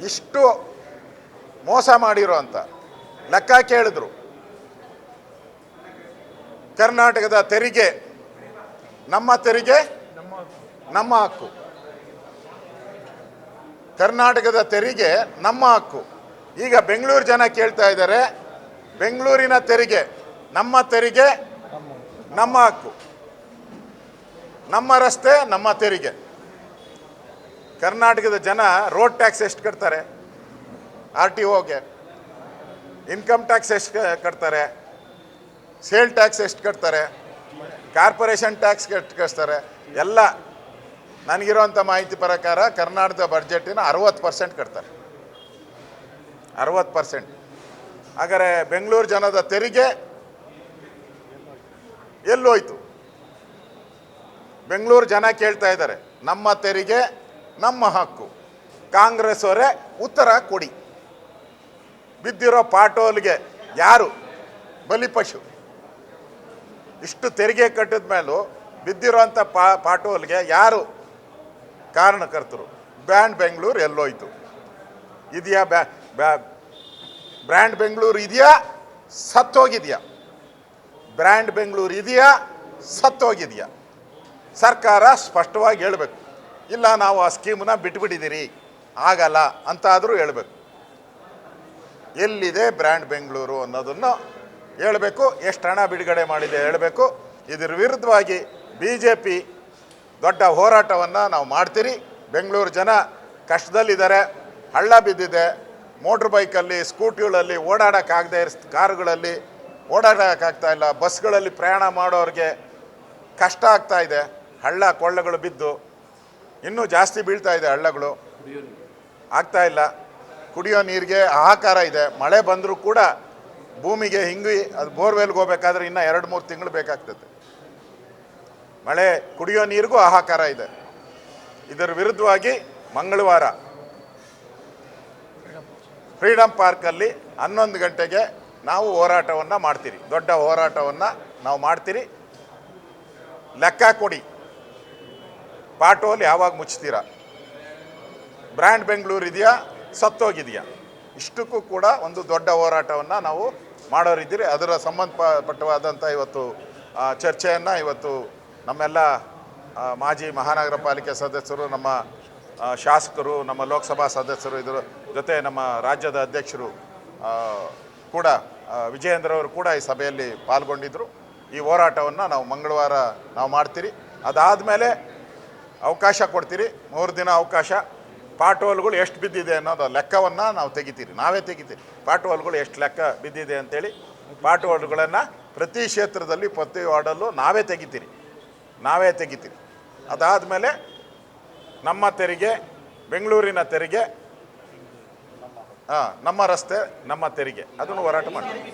ಇಷ್ಟು ಮೋಸ ಮಾಡಿರೋ ಅಂತ ಲೆಕ್ಕ ಕೇಳಿದ್ರು. ಕರ್ನಾಟಕದ ತೆರಿಗೆ ನಮ್ಮ ತೆರಿಗೆ ನಮ್ಮ ಹಕ್ಕು, ಕರ್ನಾಟಕದ ತೆರಿಗೆ ನಮ್ಮ ಹಕ್ಕು. ಈಗ ಬೆಂಗಳೂರು ಜನ ಕೇಳ್ತಾ ಇದ್ದಾರೆ, ಬೆಂಗಳೂರಿನ ತೆರಿಗೆ ನಮ್ಮ ತೆರಿಗೆ ನಮ್ಮ ಹಕ್ಕು, ನಮ್ಮ ರಸ್ತೆ ನಮ್ಮ ತೆರಿಗೆ. ಕರ್ನಾಟಕದ ಜನ ರೋಡ್ ಟ್ಯಾಕ್ಸ್ ಎಷ್ಟು ಕಟ್ತಾರೆ, RTOಗೆ, ಇನ್ಕಮ್ ಟ್ಯಾಕ್ಸ್ ಎಷ್ಟು ಕಟ್ತಾರೆ, ಸೇಲ್ ಟ್ಯಾಕ್ಸ್ ಎಷ್ಟು ಕಟ್ತಾರೆ, ಕಾರ್ಪೊರೇಷನ್ ಟ್ಯಾಕ್ಸ್ ಎಷ್ಟು ಕಟ್ತಾರೆ ಎಲ್ಲ ನನಗಿರೋಂಥ ಮಾಹಿತಿ ಪ್ರಕಾರ ಕರ್ನಾಟಕದ ಬಡ್ಜೆಟಿನ 60% ಕಟ್ತಾರೆ, 60%. ಹಾಗಾದರೆ ಬೆಂಗಳೂರು ಜನದ ತೆರಿಗೆ ಎಲ್ಲೋಯ್ತು? ಬೆಂಗಳೂರು ಜನ ಕೇಳ್ತಾ ಇದ್ದಾರೆ, ನಮ್ಮ ತೆರಿಗೆ ನಮ್ಮ ಹಕ್ಕು. ಕಾಂಗ್ರೆಸ್ ಅವರೇ ಉತ್ತರ ಕೊಡಿ. ಬಿದ್ದಿರೋ ಪಾಟೋಲ್ಗೆ ಯಾರು ಬಲಿಪಶು? ಇಷ್ಟು ತೆರಿಗೆ ಕಟ್ಟಿದ ಮೇಲೂ ಬಿದ್ದಿರೋಂಥ ಪಾಟೋಲ್ಗೆ ಯಾರು ಕಾರಣಕರ್ತರು? ಬ್ರ್ಯಾಂಡ್ ಬೆಂಗಳೂರು ಎಲ್ಲೋಯ್ತು? ಇದೆಯಾ ಬ್ರ್ಯಾಂಡ್ ಬೆಂಗಳೂರು ಇದೆಯಾ, ಸತ್ತೋಗಿದೆಯಾ? ಬ್ರ್ಯಾಂಡ್ ಬೆಂಗಳೂರು ಇದೆಯಾ, ಸತ್ತೋಗಿದೆಯಾ? ಸರ್ಕಾರ ಸ್ಪಷ್ಟವಾಗಿ ಹೇಳಬೇಕು. ಇಲ್ಲ, ನಾವು ಆ ಸ್ಕೀಮನ್ನ ಬಿಟ್ಬಿಟ್ಟಿದ್ದೀರಿ, ಆಗಲ್ಲ ಅಂತಾದರೂ ಹೇಳಬೇಕು. ಎಲ್ಲಿದೆ ಬ್ರ್ಯಾಂಡ್ ಬೆಂಗಳೂರು ಅನ್ನೋದನ್ನು ಹೇಳಬೇಕು. ಎಷ್ಟು ಹಣ ಬಿಡುಗಡೆ ಮಾಡಿದೆ ಹೇಳಬೇಕು. ಇದರ ವಿರುದ್ಧವಾಗಿ BJP ದೊಡ್ಡ ಹೋರಾಟವನ್ನು ನಾವು ಮಾಡ್ತೀರಿ. ಬೆಂಗಳೂರು ಜನ ಕಷ್ಟದಲ್ಲಿದ್ದಾರೆ, ಹಳ್ಳ ಬಿದ್ದಿದೆ, ಮೋಟ್ರ್ ಬೈಕಲ್ಲಿ ಸ್ಕೂಟಿಗಳಲ್ಲಿ ಓಡಾಡೋಕ್ಕಾಗದೆ, ಕಾರುಗಳಲ್ಲಿ ಓಡಾಡೋಕ್ಕಾಗ್ತಾ ಇಲ್ಲ, ಬಸ್ಗಳಲ್ಲಿ ಪ್ರಯಾಣ ಮಾಡೋರಿಗೆ ಕಷ್ಟ ಆಗ್ತಾ ಇದೆ. ಹಳ್ಳ ಕೊಳ್ಳಗಳು ಬಿದ್ದು ಇನ್ನೂ ಜಾಸ್ತಿ ಬೀಳ್ತಾ ಇದೆ, ಹಳ್ಳಗಳು ಆಗ್ತಾ ಇಲ್ಲ. ಕುಡಿಯೋ ನೀರಿಗೆ ಹಾಹಾಕಾರ ಇದೆ. ಮಳೆ ಬಂದರೂ ಕೂಡ ಭೂಮಿಗೆ ಹಿಂಗಿ ಅದು ಬೋರ್ವೆಲ್ಗೆ ಹೋಗ್ಬೇಕಾದ್ರೆ ಇನ್ನೂ 2-3 ತಿಂಗಳು ಬೇಕಾಗ್ತದೆ. ಮಳೆ ಕುಡಿಯೋ ನೀರಿಗೂ ಹಾಹಾಕಾರ ಇದೆ. ಇದರ ವಿರುದ್ಧವಾಗಿ ಮಂಗಳವಾರ ಫ್ರೀಡಮ್ ಪಾರ್ಕಲ್ಲಿ 11 ಗಂಟೆಗೆ ನಾವು ಹೋರಾಟವನ್ನು ಮಾಡ್ತೀರಿ. ದೊಡ್ಡ ಹೋರಾಟವನ್ನು ನಾವು ಮಾಡ್ತೀರಿ. ಲೆಕ್ಕ ಕೊಡಿ, ಪಾಟೋಲ್ ಯಾವಾಗ ಮುಚ್ತೀರಾ? ಬ್ರ್ಯಾಂಡ್ ಬೆಂಗಳೂರು ಇದೆಯಾ, ಸತ್ತೋಗಿದೆಯಾ? ಇಷ್ಟಕ್ಕೂ ಕೂಡ ಒಂದು ದೊಡ್ಡ ಹೋರಾಟವನ್ನು ನಾವು ಮಾಡೋರಿದ್ದೀರಿ. ಅದರ ಸಂಬಂಧಪಟ್ಟವಾದಂಥ ಇವತ್ತು ಚರ್ಚೆಯನ್ನು ಇವತ್ತು ನಮ್ಮೆಲ್ಲ ಮಾಜಿ ಮಹಾನಗರ ಪಾಲಿಕೆ ಸದಸ್ಯರು, ನಮ್ಮ ಶಾಸಕರು, ನಮ್ಮ ಲೋಕಸಭಾ ಸದಸ್ಯರು, ಇದರ ಜೊತೆ ನಮ್ಮ ರಾಜ್ಯದ ಅಧ್ಯಕ್ಷರು ಕೂಡ ವಿಜಯೇಂದ್ರ ಅವರು ಕೂಡ ಈ ಸಭೆಯಲ್ಲಿ ಪಾಲ್ಗೊಂಡಿದ್ದರು. ಈ ಹೋರಾಟವನ್ನು ನಾವು ಮಂಗಳವಾರ ನಾವು ಮಾಡ್ತೀರಿ. ಅದಾದಮೇಲೆ ಅವಕಾಶ ಕೊಡ್ತೀರಿ, 3 ದಿನ ಅವಕಾಶ. ಪಾಟೋಲ್ಗಳು ಎಷ್ಟು ಬಿದ್ದಿದೆ ಅನ್ನೋದು ಲೆಕ್ಕವನ್ನು ನಾವು ತೆಗಿತೀರಿ, ನಾವೇ ತೆಗಿತೀರಿ. ಪಾಟೋಲ್ಗಳು ಎಷ್ಟು ಲೆಕ್ಕ ಬಿದ್ದಿದೆ ಅಂತೇಳಿ ಪಾಟೋಲ್ಗಳನ್ನು ಪ್ರತಿ ಕ್ಷೇತ್ರದಲ್ಲಿ ಪ್ರತಿ ವಾರ್ಡಲ್ಲೂ ನಾವೇ ತೆಗಿತೀರಿ. ಅದಾದಮೇಲೆ ನಮ್ಮ ತೆರಿಗೆ, ಬೆಂಗಳೂರಿನ ತೆರಿಗೆ, ನಮ್ಮ ರಸ್ತೆ ನಮ್ಮ ತೆರಿಗೆ, ಅದನ್ನು ಹೋರಾಟ ಮಾಡ್ತೀವಿ.